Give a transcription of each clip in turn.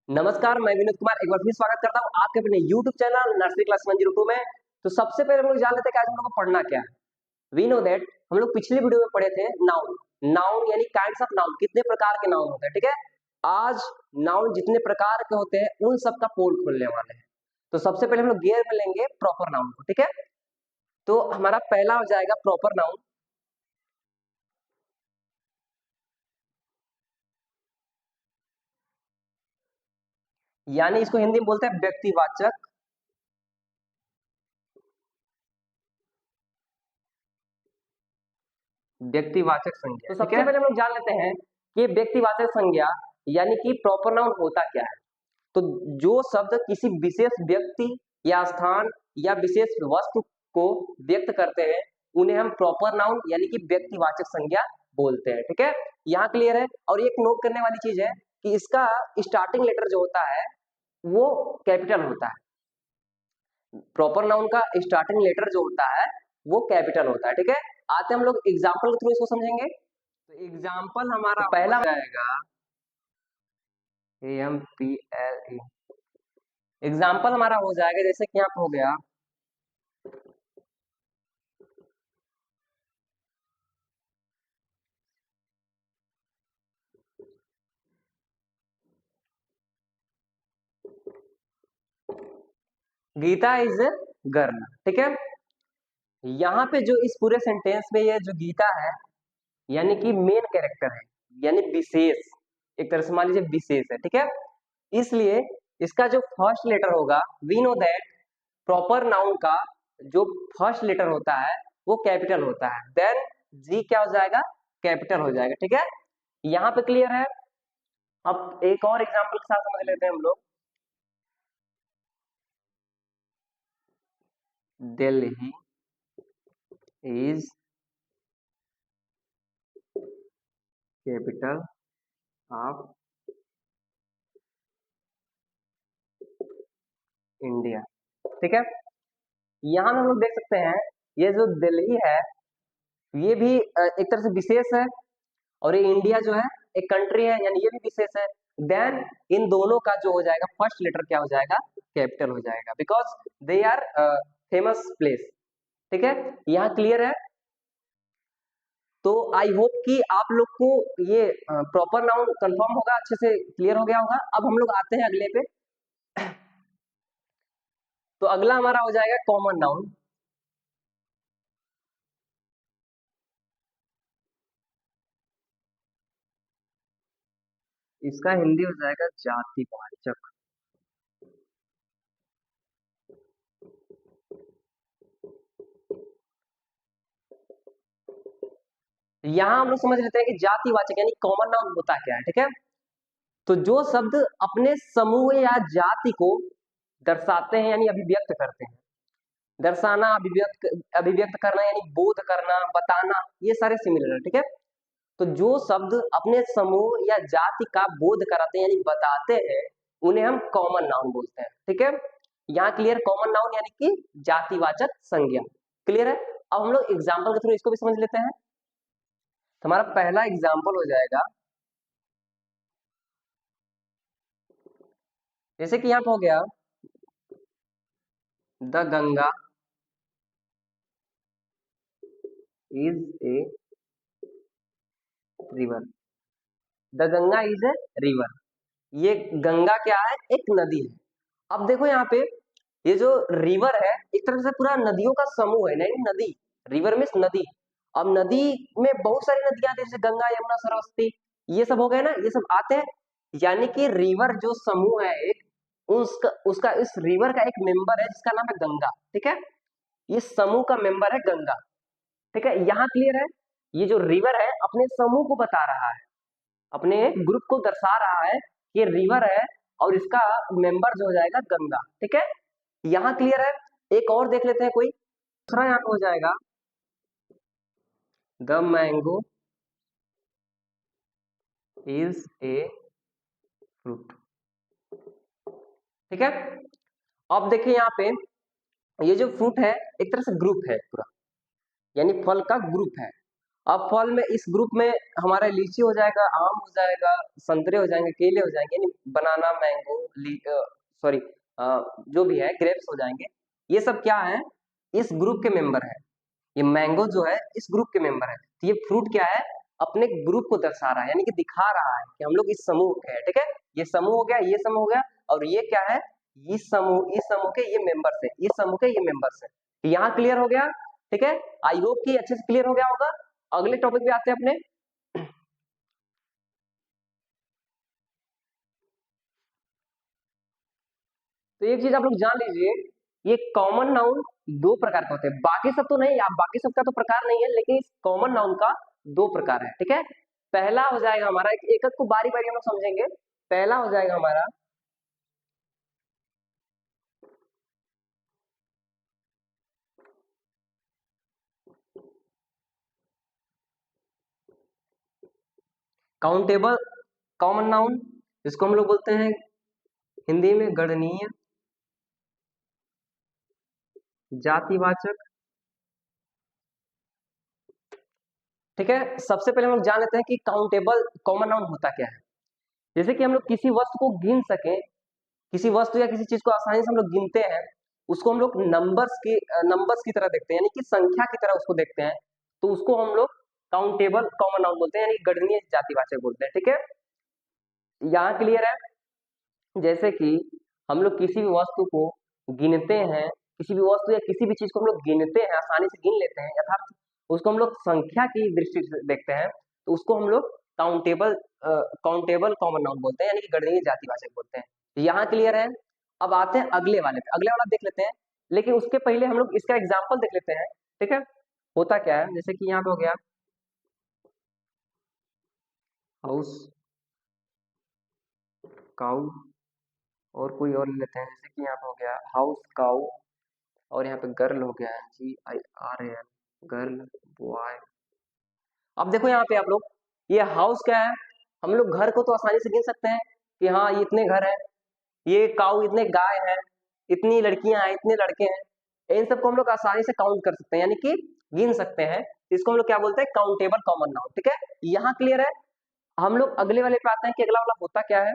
नमस्कार, मैं विनोद कुमार एक बार फिर स्वागत करता हूँ आपके अपने YouTube चैनल नर्सरी क्लास 102 में। तो सबसे पहले हम लोग जान लेते हैं कि आज हम लोग को पढ़ना क्या है। वी नो दैट हम लोग पिछली वीडियो में पढ़े थे नाउन। नाउन यानी काइंड्स ऑफ नाउन, कितने प्रकार के नाउन होते हैं, ठीक है। आज नाउन जितने प्रकार के होते हैं उन सब का पोल खोलने वाले हैं। तो सबसे पहले हम लोग गियर में लेंगे प्रॉपर नाउन को, ठीक है। तो हमारा पहला हो जाएगा प्रॉपर नाउन। यानी इसको हिंदी में बोलते हैं व्यक्तिवाचक। व्यक्तिवाचक संज्ञा। तो सबसे पहले हम लोग जान लेते हैं कि व्यक्तिवाचक संज्ञा यानी कि प्रॉपर नाउन होता क्या है। तो जो शब्द किसी विशेष व्यक्ति या स्थान या विशेष वस्तु को व्यक्त करते हैं उन्हें हम प्रॉपर नाउन यानी कि व्यक्तिवाचक संज्ञा बोलते हैं, ठीक है। यहाँ क्लियर है। और एक नोट करने वाली चीज है कि इसका स्टार्टिंग लेटर जो होता है वो कैपिटल होता है। प्रॉपर नाउन का स्टार्टिंग लेटर जो होता है वो कैपिटल होता है, ठीक है। आते हम लोग एग्जाम्पल के थ्रू इसको समझेंगे। तो एग्जाम्पल हमारा तो पहला हो जाएगा AMPLE। एग्जाम्पल हमारा हो जाएगा जैसे कि यहाँ पे हो गया गीता इज गर्ल, ठीक है। यहाँ पे जो इस पूरे सेंटेंस में ये जो गीता है यानी कि मेन कैरेक्टर है, यानी विशेष, एक तरह से मान लीजिए विशेष है, ठीक है। इसलिए इसका जो फर्स्ट लेटर होगा, we know that proper noun का जो फर्स्ट लेटर होता है वो कैपिटल होता है। देन जी क्या हो जाएगा, कैपिटल हो जाएगा, ठीक है। यहाँ पे क्लियर है। अब एक और एग्जांपल के साथ समझ लेते हैं हम लोग। Delhi is capital of India, ठीक है। यहाँ हम लोग देख सकते हैं ये जो दिल्ली है ये भी एक तरह से विशेष है, और ये इंडिया जो है एक कंट्री है यानी ये भी विशेष है। देन इन दोनों का जो हो जाएगा फर्स्ट लेटर क्या हो जाएगा, कैपिटल हो जाएगा, because they are famous place, ठीक है। यहाँ क्लियर है। तो आई होप कि आप लोग को ये प्रॉपर नाउन कंफर्म होगा, अच्छे से क्लियर हो गया होगा। अब हम लोग आते हैं अगले पे। तो अगला हमारा हो जाएगा कॉमन नाउन। इसका हिंदी हो जाएगा जातिवाचक। यहाँ हम लोग समझ लेते हैं कि जातिवाचक यानी कॉमन नाउन होता क्या है, ठीक है। तो जो शब्द अपने समूह या जाति को दर्शाते हैं यानी अभिव्यक्त करते हैं। दर्शाना, अभिव्यक्त, अभिव्यक्त करना यानी बोध करना, बताना, ये सारे सिमिलर है, ठीक है। तो जो शब्द अपने समूह या जाति का बोध कराते हैं यानी बताते हैं उन्हें हम कॉमन नाउन बोलते हैं, ठीक है। यहाँ क्लियर, कॉमन नाउन यानी कि जातिवाचक संज्ञा, क्लियर है। अब हम लोग एग्जाम्पल के थ्रू इसको भी समझ लेते हैं। तो हमारा पहला एग्जाम्पल हो जाएगा जैसे कि यहाँ पे हो गया the Ganga is a river. The Ganga is a river. ये गंगा क्या है, एक नदी है। अब देखो यहाँ पे ये जो रिवर है एक तरह से पूरा नदियों का समूह है, नहीं नदी, रिवर मीन्स नदी। अब नदी में बहुत सारी नदियां आती है जैसे गंगा, यमुना, सरस्वती, ये सब हो गए ना, ये सब आते हैं। यानी कि रिवर जो समूह है एक, उसका उसका इस रिवर का एक मेंबर है जिसका नाम है गंगा, ठीक है। ये समूह का मेंबर है गंगा, ठीक है। यहाँ क्लियर है। ये जो रिवर है अपने समूह को बता रहा है, अपने ग्रुप को दर्शा रहा है कि रिवर है और इसका मेंबर जो हो जाएगा गंगा, ठीक है। यहाँ क्लियर है। एक और देख लेते हैं कोई दूसरा। यहाँ पे हो जाएगा the mango is a fruit, ठीक है। अब देखिए यहाँ पे ये जो फ्रूट है एक तरह से ग्रुप है पूरा, यानी फल का ग्रुप है। अब फल में इस ग्रुप में हमारा लीची हो जाएगा, आम हो जाएगा, संतरे हो जाएंगे, केले हो जाएंगे, यानी बनाना, मैंगो, सॉरी, जो भी है ग्रेप्स हो जाएंगे। ये सब क्या है, इस ग्रुप के मेंबर है। ये मैंगो जो है इस ग्रुप के मेंबर है। तो ये फ्रूट क्या है, अपने ग्रुप को दर्शा रहा है, यानी कि दिखा रहा है कि हम लोग इस समूह के हैं। ठीक है, ये समूह हो गया, ये समूह हो गया, और ये क्या है, इस समूह के ये मेंबर्स है, इस समूह के ये मेंबर्स है। तो यहाँ क्लियर हो गया। ठीक है, आई होप कि अच्छे से क्लियर हो गया होगा। अगले टॉपिक पे आते हैं अपने। तो एक चीज आप लोग जान लीजिए, ये कॉमन नाउन दो प्रकार के होते हैं, बाकी सब तो नहीं, आप बाकी सबका तो प्रकार नहीं है, लेकिन इस कॉमन नाउन का दो प्रकार है। ठीक है, पहला हो जाएगा हमारा, एक एक को बारी बारी हम लोग समझेंगे। पहला हो जाएगा हमारा काउंटेबल कॉमन नाउन, जिसको हम लोग बोलते हैं हिंदी में गणनीय जातिवाचक। ठीक है, सबसे पहले हम लोग जान लेते हैं कि काउंटेबल कॉमन नाउन होता क्या है। जैसे कि हम लोग किसी वस्तु को गिन सके, किसी वस्तु या किसी चीज को आसानी से हम लोग गिनते हैं, उसको हम लोग नंबर्स की तरह देखते हैं, यानी कि संख्या की तरह उसको देखते हैं, तो उसको हम लोग काउंटेबल कॉमन नाउन बोलते हैं, यानी गणनीय जातिवाचक बोलते हैं। ठीक है, यहाँ क्लियर है। जैसे कि हम लोग किसी भी वस्तु को गिनते हैं, किसी भी वस्तु या किसी भी चीज को हम लोग गिनते हैं, आसानी से गिन लेते हैं, यथार्थ उसको हम लोग संख्या की दृष्टि से देखते हैं, तो उसको हम लोग काउंटेबल काउंटेबल कॉमन नाउन बोलते हैं, यानी कि गणनीय जातिवाचक बोलते हैं। यहाँ क्लियर है। अब आते हैं अगले वाले पे, अगले वाला देख लेते हैं, लेकिन उसके पहले हम लोग इसका एग्जाम्पल देख लेते हैं। ठीक है, होता क्या है, जैसे कि यहाँ पे हो गया हाउस काउ, और कोई और ले लेते हैं, जैसे कि यहाँ पे हो गया हाउस काउ, और यहाँ पे गर्ल हो गया है, GIRL, गर्ल, बॉय। अब देखो यहाँ पे आप लोग, ये हाउस क्या है, हम लोग घर को तो आसानी से गिन सकते हैं कि हाँ ये इतने घर हैं, ये काऊ इतने गाय हैं, इतनी लड़कियां हैं, इतने लड़के हैं, इन सबको हम लोग आसानी से काउंट कर सकते हैं, यानी कि गिन सकते हैं। इसको हम लोग क्या बोलते हैं, काउंटेबल कॉमन नाउन। ठीक है, यहाँ क्लियर है। हम लोग अगले वाले पे आते हैं कि अगला वाला होता क्या है।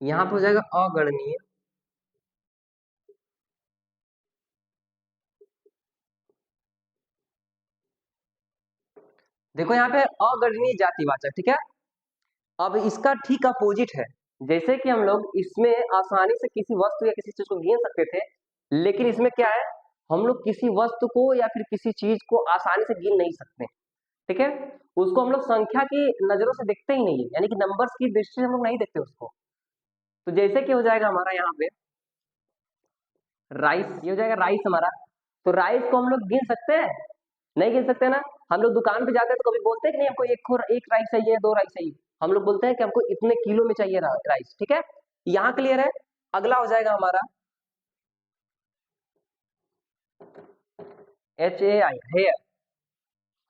यहाँ पे हो जाएगा अगणनीय। देखो यहाँ पे अगणनीय जातिवाचक। ठीक है, अब इसका ठीक अपोजिट है। जैसे कि हम लोग इसमें आसानी से किसी वस्तु या किसी चीज को गिन सकते थे, लेकिन इसमें क्या है, हम लोग किसी वस्तु को या फिर किसी चीज को आसानी से गिन नहीं सकते। ठीक है, उसको हम लोग संख्या की नजरों से देखते ही नहीं है, यानी कि नंबर्स की दृष्टि से हम लोग नहीं देखते उसको। तो जैसे कि हो जाएगा हमारा यहाँ पे राइस, ये हो जाएगा राइस हमारा। तो राइस को हम लोग गिन सकते हैं, नहीं गिन सकते ना। हम लोग दुकान पे जाते हैं तो कभी बोलते हैं कि नहीं हमको एक राइस चाहिए, दो राइस चाहिए, हम लोग बोलते हैं कि हमको इतने किलो में चाहिए राइस। ठीक है, यहाँ क्लियर है। अगला हो जाएगा हमारा HAI, हेयर।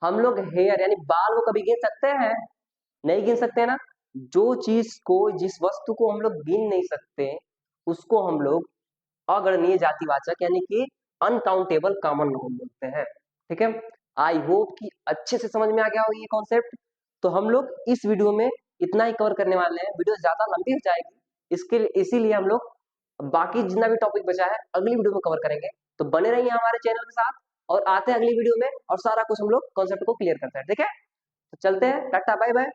हम लोग हेयर यानी बाल को कभी गिन सकते हैं, नहीं गिन सकते ना। जो चीज को, जिस वस्तु को हम लोग गिन नहीं सकते, उसको हम लोग अगणनीय जातिवाचक यानी कि अनकाउंटेबल कॉमन नाउन बोलते हैं। ठीक है, आई होप कि अच्छे से समझ में आ गया हो ये कॉन्सेप्ट। तो हम लोग इस वीडियो में इतना ही कवर करने वाले हैं, वीडियो ज्यादा लंबी हो जाएगी, इसके इसीलिए हम लोग बाकी जितना भी टॉपिक बचा है अगली वीडियो में कवर करेंगे। तो बने रहिए हमारे चैनल के साथ, और आते हैं अगली वीडियो में और सारा कुछ हम लोग कॉन्सेप्ट को क्लियर करते हैं। ठीक है, तो चलते हैं, टाटा बाय बाय।